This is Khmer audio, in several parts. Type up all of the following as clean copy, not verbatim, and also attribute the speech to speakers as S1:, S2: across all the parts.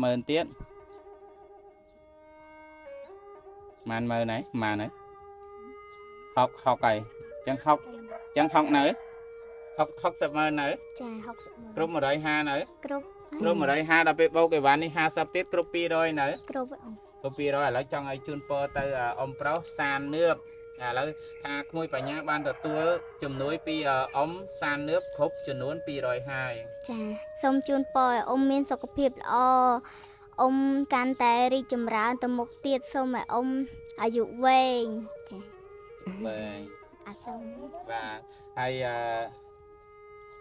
S1: 10,000ទៀតបានមើលណែបានហើយហុកហើយចឹងហុកនៅ60,000នៅ
S2: ចា60,000
S1: គ្រប់150នៅ
S2: គ្រប់
S1: 150ដល់ពេលបូកអីវ៉ាន់នេះ50ទៀតគ្រប់200នៅ
S2: គ្រប់
S1: 200ឥឡូវចង់ឲ្យជូនពរទៅអ៊ំប្រុសសាននឿបឥឡូវថាក្មួយបញ្ញាបានទទួលជំនួយពីអ៊ំសាននឿបគ្រប់ចំនួន200ហើយ
S2: ចាសូមជូនពរឲ្យអ៊ំមានសុខភាពល្អអ៊ំកាន់តែរីកចម្រើនទៅមុខទៀតសូមឲ្យអ៊ំអាយុវែងចា
S1: វែង
S2: អាសូម
S1: បាទហើយ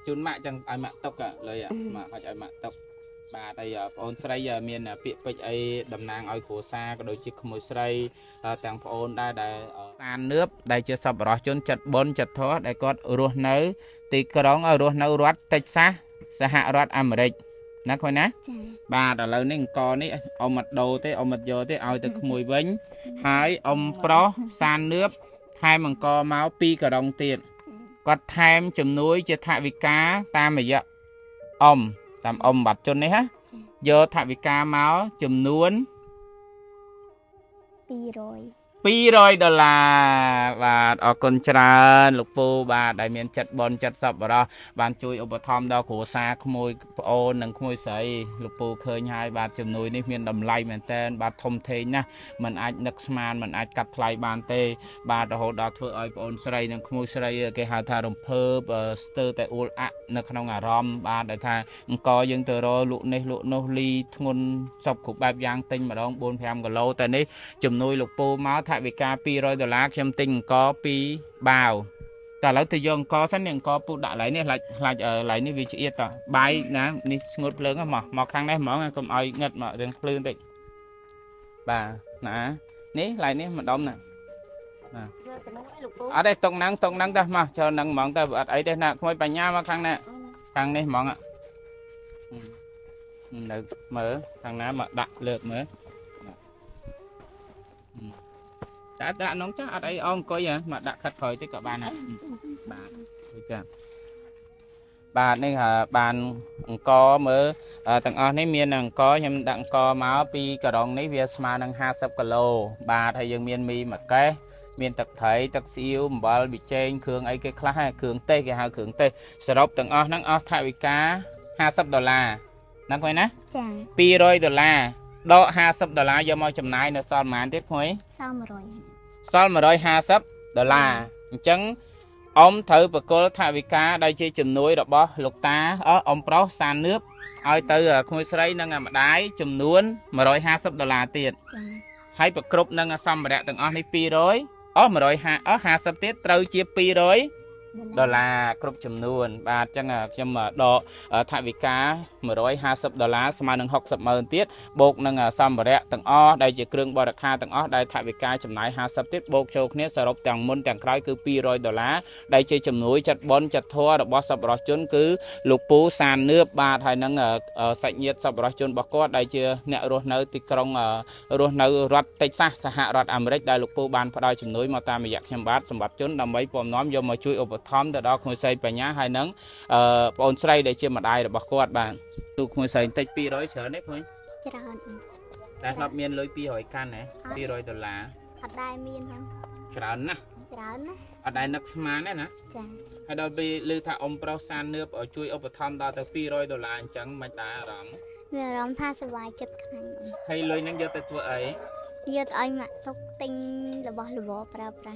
S1: ជូនម៉ាក់ចឹងឲ្យម៉ាក់តុកលុយម៉ាក់ហុចឲ្យម៉ាក់តុកបាទហើយបងអូនស្រីមានពាក្យពេចន៍អីតំណាងឲ្យគ្រួសារក៏ដូចជាក្មួយស្រីទាំងបងអូនដែរដែលសាននឿបដែលជាសប្បុរសជនចិត្តបុណ្យចិត្តធម៌ដែលគាត់រស់នៅទីក្រុងរស់នៅរដ្ឋតិចសាសសហរដ្ឋអាមេរិកណាឃើញណា
S2: ចា
S1: បាទឥឡូវនេះអង្គនេះអ៊ំអត់ដូរទេអ៊ំអត់យកទេឲ្យទៅក្មួយវិញហើយអ៊ំប្រុសសាននឿបថែមអង្គមក2ក្រុងទៀតគាត់ថែមជំនួយជាថវិកាតាមរយៈអ៊ំតាមអ៊ំបាត់ជន់នេះហ៎យកថវិកាមកចំនួន$200បាទអរគុណច្រើនលោកពូបាទដែលមានចិត្តបនចិត្តសប្បុរសបានជួយឧបត្ថម្ភដល់គ្រួសារក្មួយប្អូននិងក្មួយស្រីលោកពូឃើញហើយបាទជំនួយនេះមានតម្លៃមែនតើបាទធំធេងណាស់มันអាចនឹកស្មានมันអាចកាត់ថ្លៃបានទេបាទរហូតដល់ធ្វើឲ្យប្អូនស្រីនិងក្មួយស្រីគេហៅថារំភើបស្ទើរតែអ៊ូលអាក់នៅក្នុងអារម្មណ៍បាទដែលថាអង្គយើងទៅរលក់នេះលក់នោះលីធ្ងន់សពគ្រប់បែបយ៉ាងទិញម្ដង 4-5 គីឡូតែនេះជំនួយលោកពូមកថវិកា$200ខ្ញុំទិញអង្គ2បាវតែឥឡូវទៅយកអង្គសិននេះអង្គពូដាក់ឡៃនេះខ្លាច់ឡៃនេះវាឆ្អៀតតបាយណានេះស្ងួតភ្លើងមកខាងនេះហ្មងកុំឲ្យងឹតមករឿងភ្លើងតិចបាទណានេះឡៃនេះម្ដុំណាអត់ទេតុកហ្នឹងទៅមកចូលហ្នឹងហ្មងទៅអត់អីទេណាក្មួយបញ្ញាមកខាងនេះហ្មងនៅមើលខាងណាមកដាក់លើកមើលតែដាក់នងចាស់អត់អីអអង្គុយមកដាក់ខិតក្រោយទៅក៏បានដែរបាទចាបាទនេះបានអង្គមើលទាំងអស់នេះមានអង្គខ្ញុំដាក់អង្គមកពីក្រុងនេះវាស្មើនឹង50គីឡូបាទហើយយើងមានមីមួយកេសមានទឹកត្រីទឹកស៊ីអ៊ូអំបិលប៊ីចេងគ្រឿងអីគេខ្លះគ្រឿងទេសគេហៅគ្រឿងទេសសរុបទាំងអស់ហ្នឹងអស់ថវិកា$50ណាឃើញណា
S2: ចា
S1: $200ដក$50យកមកចំណាយនៅសល់ប៉ុន្មានទៀតក្មួយសល់$150អញ្ចឹងអ៊ំត្រូវបកគលថវិកាដែលជាជំនួយរបស់លោកតាអ៊ំប្រុសសាននឿបឲ្យទៅក្មួយស្រីនិងម្ដាយចំនួន$150ទៀតហើយប្រគ្រប់នឹងសម្ភារៈទាំងអស់នេះ150ទៀតត្រូវជា$200គ្រប់ចំនួនបាទអញ្ចឹងខ្ញុំដកថវិកា$150ស្មើនឹង$60,000ទៀតបូកនឹងសម្ភារៈទាំងអស់ដែលជាគ្រឿងបរិក្ខារទាំងអស់ដែលថវិកាចំណាយ50ទៀតបូកចូលគ្នាសរុបទាំងមុនទាំងក្រោយគឺ$200ដែលជាជំនួយចិត្តបុណ្យចិត្តធម៌របស់សប្បុរសជនគឺលោកពូសាននឿបបាទហើយនឹងសាច់ញាតិសប្បុរសជនរបស់គាត់ដែលជាអ្នករស់នៅទីក្រុងរស់នៅរដ្ឋតិចសាសសហរដ្ឋអាមេរិកដែលលោកពូបានផ្ដល់ជំនួយមកតាមរយៈខ្ញុំបាទសម្បត្តិជនដើម្បីពំនាំយកមកជួយឧបត្ថម្ភទៅដល់ក្មួយស្រីបញ្ញាហើយនឹងបងអូនស្រីដែលជាម្ដាយរបស់គាត់បាទទូក្មួយស្រីតិច200ច្រើនទេក្មួយ
S2: ច្រើន
S1: តែធ្លាប់មានលុយ200កាន់ណា$200
S2: អត់ដែរមានហ្នឹង
S1: ច្រើនណាស់អត់ដែរនឹកស្មានទេណា
S2: ចា
S1: ហើយដល់ពេលឮថាអ៊ំប្រុសសាននឿបជួយឧបត្ថម្ភដល់ទៅ$200អញ្ចឹងមិនដែរអារម្មណ៍
S2: មានអារម្មណ៍ថាសុបាយចិត្តខ្លាំង
S1: ហើយលុយហ្នឹងយកទៅធ្វើអី
S2: យកទៅឲ្យម៉ាក់ទុកទិញរបស់របរប្រើប្រា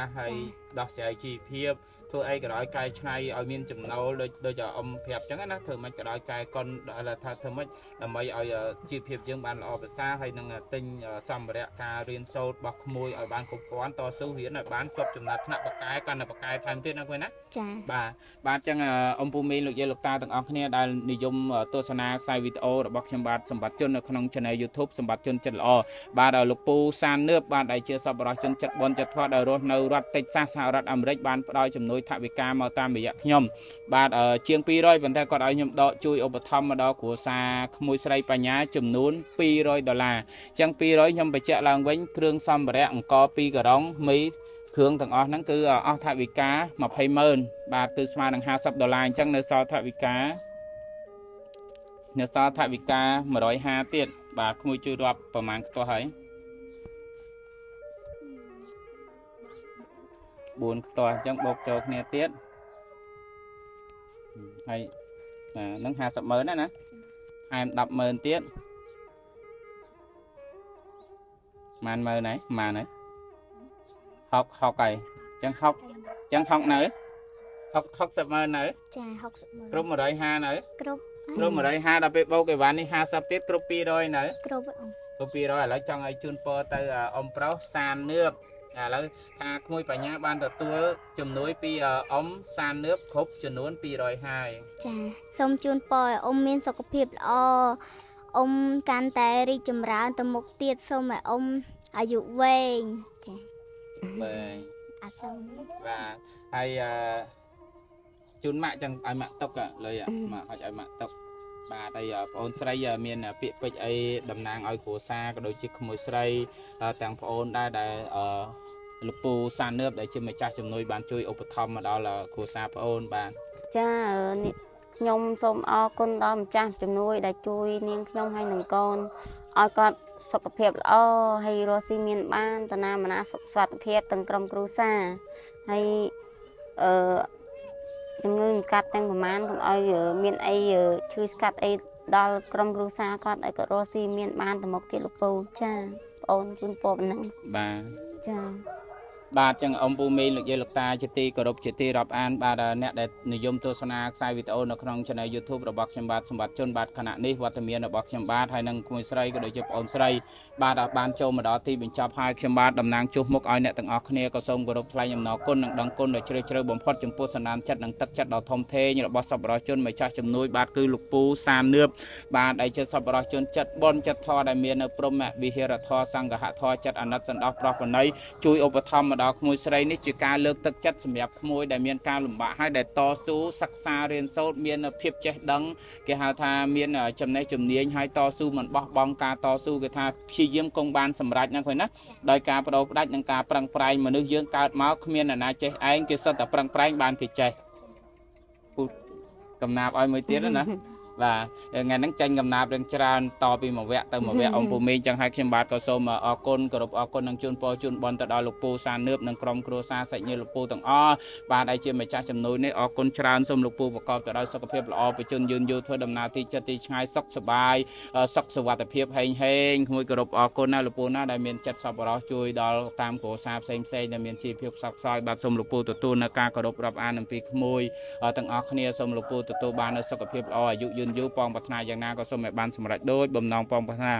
S2: ស់
S1: ហើយដោះស្រាយជីវភាពធ្វើអីក៏ដោយកែច្នៃឲ្យមានចំណូលដូចអ៊ំប្រាប់អញ្ចឹងណាធ្វើមិនក៏ដោយកែកុនថាធ្វើមិនដើម្បីឲ្យជីវភាពយើងបានល្អប្រសើរហើយនឹងទិញសម្ភារៈការរៀនសូត្ររបស់ក្មួយឲ្យបានគ្រប់គ្រាន់តស៊ូរៀនឲ្យបានជាប់ចំណាត់ថ្នាក់បកកែកាន់តែបកកែថែមទៀតណាឃើញណា
S2: ចា
S1: បាទអញ្ចឹងអ៊ំពូមីលោកយាយលោកតាទាំងអស់គ្នាដែលនិយមទស្សនាខ្សែវីដេអូរបស់ខ្ញុំបាទសម្បត្តិជននៅក្នុង Channel YouTube សម្បត្តិជនចិត្តល្អបាទលោកពូសាននឿបបាទដែលជាសប្បុរសជនចិត្តបុណ្យចិត្តធម៌ដែលរស់នៅរដ្ឋតិចសាសសហរដ្ឋអាមេរិកបានផ្ដល់ជំនួយថវិកាមកតាមរយៈខ្ញុំបាទជាង200ប៉ុន្តែគាត់ឲ្យខ្ញុំដកជួយឧបត្ថម្ភមកដល់គ្រួសារក្មួយស្រីបញ្ញាចំនួន$200អញ្ចឹង200ខ្ញុំបញ្ជាក់ឡើងវិញគ្រឿងសម្ភារៈអង្គ2ការុងមីគ្រឿងទាំងអស់ហ្នឹងគឺអស់ថវិកា20,000បាទគឺស្មើនឹង$50អញ្ចឹងនៅសល់ថវិកា អ្នកសល់ថវិកា150ទៀតបាទក្មួយជួយរាប់ប្រហែលខ្ទាស់ហើយ4ខ្ទាស់អញ្ចឹងបូកចូលគ្នាទៀតហើយនឹង50,000ណាថែម10,000ទៀតម៉ានមើលណាម៉ានហើយ60ហើយអញ្ចឹង60នៅ60,000នៅ
S2: ចា60,000
S1: គ្រប់150នៅ
S2: គ្រប់
S1: 150ដល់ពេលបូកអីវ៉ាន់នេះ50ទៀតគ្រប់200នៅ
S2: គ្រប់
S1: គ្រប់200ឥឡូវចង់ឲ្យជូនពរទៅអ៊ំប្រុសសាននឿបឥឡូវថាក្មួយបញ្ញាបានទទួលជំនួយពីអ៊ំសាននឿបគ្រប់ចំនួន200ហើយ
S2: ចាសូមជូនពរឲ្យអ៊ំមានសុខភាពល្អអ៊ំកាន់តែរីកចម្រើនទៅមុខទៀតសូមឲ្យអ៊ំអាយុវែងចា
S1: បាទ
S2: អាសូម
S1: បាទហើយជូនម៉ាក់ចឹងឲ្យម៉ាក់តុកលុយម៉ាក់ឲ្យម៉ាក់តុកបាទហើយបងអូនស្រីមានពាក្យពេចន៍អីតំណាងឲ្យគ្រួសារក៏ដូចជាក្មួយស្រីទាំងបងអូនដែរដែលលោកពូសាននឿបដែលជាម្ចាស់ជំនួយបានជួយឧបត្ថម្ភមកដល់គ្រួសារបងអូនបាទ
S3: ចាខ្ញុំសូមអរគុណដល់ម្ចាស់ជំនួយដែលជួយនាងខ្ញុំហើយនឹងកូនឲ្យគាត់សុខភាពល្អហើយរស់ស៊ីមានបានតាណាមណាសុខសុវត្ថិភាពទាំងក្រុមគ្រួសារហើយជំងឺកាត់ទាំងប្រមាណកុំឲ្យមានអីឈឺស្កាត់អីដល់ក្រុមគ្រួសារគាត់ឲ្យគាត់រស់ស៊ីមានបានទៅមុខទៀតលោកពូចាបងអូនជូនពរប៉ុណ្ណឹង
S1: បាទ
S3: ចា
S1: បាទចឹងអ៊ំពូមីលោកយាយលោកតាជាទីគោរពជាទីរាប់អានបាទអ្នកដែលនិយមទស្សនាខ្សែវីដេអូនៅក្នុង Channel YouTube របស់ខ្ញុំបាទសម្បត្តិជនបាទខណៈនេះវត្តមានរបស់ខ្ញុំបាទហើយនឹងក្មួយស្រីក៏ដូចជាបងអូនស្រីបាទបានចូលមកដល់ទីបញ្ចប់ហើយខ្ញុំបាទតំណាងជួសមុខឲ្យអ្នកទាំងអស់គ្នាក៏សូមគោរពថ្លែងអំណរគុណនិងដឹងគុណដ៏ជ្រាលជ្រៅបំផុតចំពោះសន្តានចិត្តនិងទឹកចិត្តដ៏ធំធេងរបស់សប្បុរសជនម្ចាស់ជំនួយបាទគឺលោកពូសាននឿបបាទដែលជាសប្បុរសជនចិត្តបុណ្យចិត្តធម៌ដែលមាននៅព្រមវិហារធម៌សង្ឃហធម៌ចិត្តអាណិតសន្តោសប្រោះប្រណីជួយឧបត្ថម្ភមកដល់ក្មួយស្រីនេះជាការលើកទឹកចិត្តសម្រាប់ក្មួយដែលមានការលំបាកហើយដែលតស៊ូសិក្សារៀនសូត្រមានភាពចេះដឹងគេហៅថាមានចំណេះជំនាញហើយតស៊ូមិនបោះបង់ការតស៊ូគេថាព្យាយាមគង់បានសម្រេចណាឃើញណាដោយការបដូរផ្ដាច់និងការប្រឹងប្រែងមនុស្សយើងកើតមកគ្មានអ្នកណាចេះឯងគេសុទ្ធតែប្រឹងប្រែងបានគេចេះពូកំណាប់ឲ្យមួយទៀតណាបាទថ្ងៃហ្នឹងចាញ់កំណាប់រឿងច្រើនតពីមួយវគ្គទៅមួយវគ្គអ៊ំពូមីចឹងហើយខ្ញុំបាទក៏សូមអរគុណគោរពអរគុណនិងជូនពរជូនបន់ទៅដល់លោកពូសាននឿបនិងក្រុមគ្រួសារសាច់ញាតិលោកពូទាំងអស់បាទដែលជាម្ចាស់ជំនួយនេះអរគុណច្រើនសូមលោកពូប្រកបទៅដោយសុខភាពល្អបញ្ជនយឺនយូរធ្វើដំណើរទីចិត្តទីឆ្ងាយសុខសប្បាយសុខសុវត្ថិភាពហេងហេងក្មួយគោរពអរគុណណាលោកពូណាដែលមានចិត្តសប្បុរសជួយដល់តាមគ្រួសារផ្សេងដែលមានជីវភាពសោកសៅបាទសូមលោកពូទទួលនៅការគោរពរាប់អានអំពីក្មួយទាំងអស់គ្នាសូមលោកពូទទួលបាននូវសុខភាពល្អអាយុយឺនយូរប៉ងប្រាថ្នាយ៉ាងណាក៏សូមឲ្យបានសម្រេចដូចបំណងប៉ងប្រាថ្នា